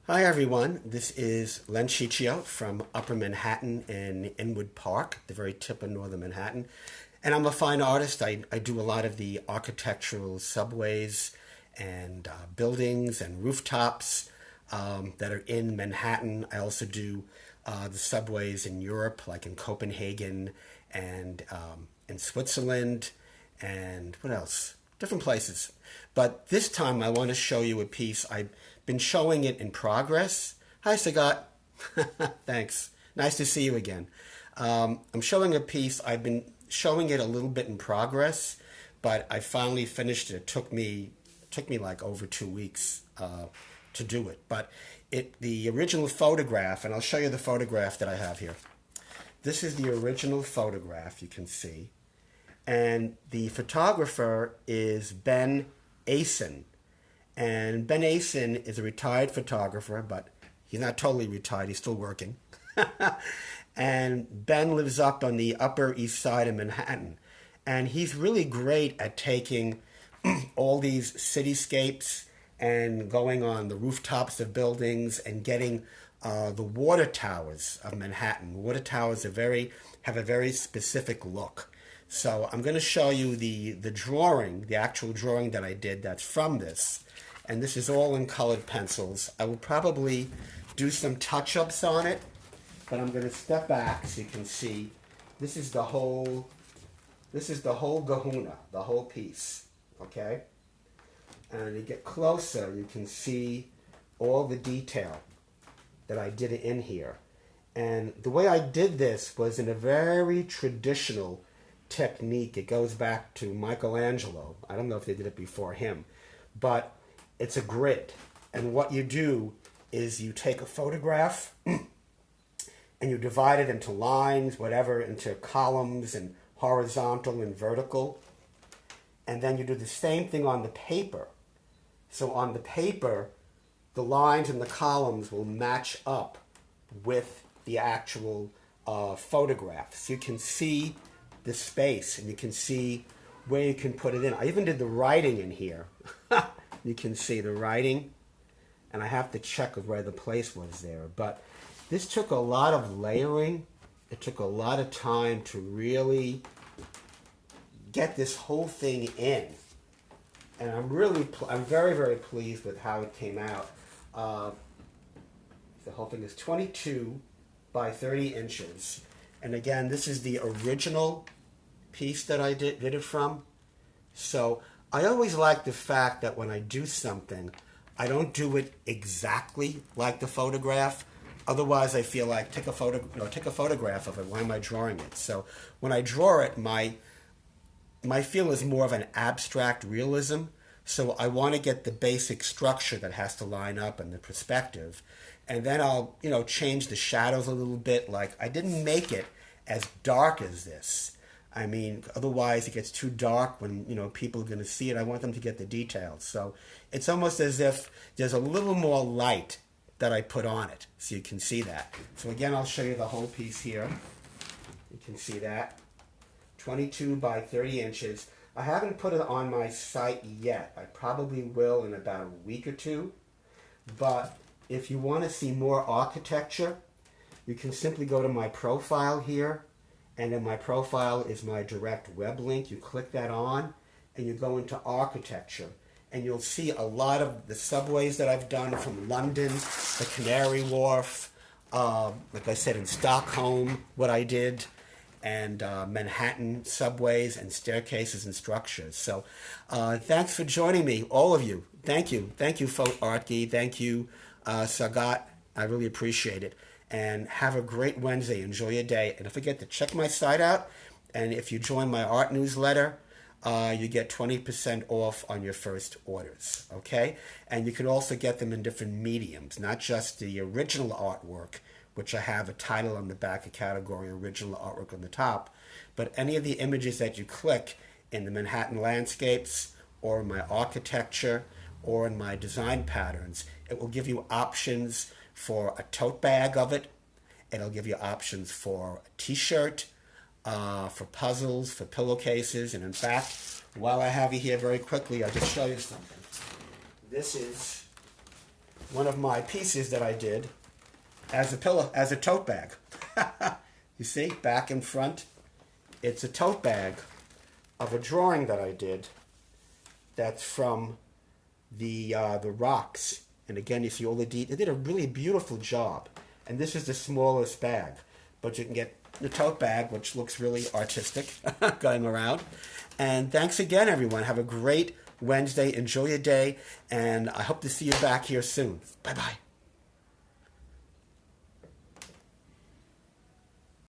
Hi everyone, this is Len Ciccio from Upper Manhattan in Inwood Park, the very tip of northern Manhattan. And I'm a fine artist. I do a lot of the architectural subways and buildings and rooftops that are in Manhattan. I also do the subways in Europe, like in Copenhagen and in Switzerland and what else? Different places. But this time I want to show you a piece. I've been showing it in progress. Hi, Sagat. Thanks. Nice to see you again. I'm showing a piece. I've been showing it a little bit in progress, but I finally finished it. It took me like over 2 weeks to do it. But the original photograph, and I'll show you the photograph that I have here. This is the original photograph, you can see. And the photographer is Ben Asen. And Ben Asen is a retired photographer, but he's not totally retired. He's still working. And Ben lives up on the Upper East Side of Manhattan. And he's really great at taking all these cityscapes and going on the rooftops of buildings and getting the water towers of Manhattan. Water towers have a very specific look. So I'm going to show you the drawing, the actual drawing that I did that's from this. And this is all in colored pencils. I will probably do some touch-ups on it, but I'm going to step back so you can see this is the whole kahuna, the whole piece, okay? And you get closer, you can see all the detail that I did in here. And the way I did this was in a very traditional technique. It goes back to Michelangelo. I don't know if they did it before him, but it's a grid. And what you do is you take a photograph and you divide it into lines, whatever, into columns and horizontal and vertical. And then you do the same thing on the paper. So on the paper, the lines and the columns will match up with the actual photograph. So you can see the space, and you can see where you can put it in. I even did the writing in here. You can see the writing, and I have to check where the place was there. But this took a lot of layering. It took a lot of time to really get this whole thing in. And I'm very, very pleased with how it came out. The whole thing is 22 by 30 inches. And again, this is the original piece that I did it from. So I always like the fact that when I do something, I don't do it exactly like the photograph. Otherwise, I feel like take a photograph of it. Why am I drawing it? So when I draw it, my feel is more of an abstract realism. So I want to get the basic structure that has to line up and the perspective. And then I'll, change the shadows a little bit. Like, I didn't make it as dark as this. I mean, otherwise it gets too dark when, people are going to see it. I want them to get the details. So it's almost as if there's a little more light that I put on it, so you can see that. So again, I'll show you the whole piece here. You can see that. 22 by 30 inches. I haven't put it on my site yet. I probably will in about a week or two. But if you want to see more architecture, you can simply go to my profile here. And in my profile is my direct web link. You click that on, and you go into architecture. And you'll see a lot of the subways that I've done from London, the Canary Wharf, like I said, in Stockholm, what I did, and Manhattan subways and staircases and structures. So thanks for joining me, all of you. Thank you. Thank you, Artgi. Thank you, Sagat. I really appreciate it. And have a great Wednesday. Enjoy your day. And don't forget to check my site out. And if you join my art newsletter, you get 20% off on your first orders. Okay? And you can also get them in different mediums, not just the original artwork, which I have a title on the back, a category, original artwork on the top, but any of the images that you click in the Manhattan landscapes or in my architecture or in my design patterns, it will give you options for a tote bag of it. It'll give you options for a t-shirt, for puzzles, for pillowcases. And in fact, while I have you here very quickly, I'll just show you something. This is one of my pieces that I did as a pillow, as a tote bag. You see, back and front. It's a tote bag of a drawing that I did that's from the rocks. And again, you see all the details. They did a really beautiful job. And this is the smallest bag. But you can get the tote bag, which looks really artistic, going around. And thanks again, everyone. Have a great Wednesday. Enjoy your day. And I hope to see you back here soon. Bye-bye.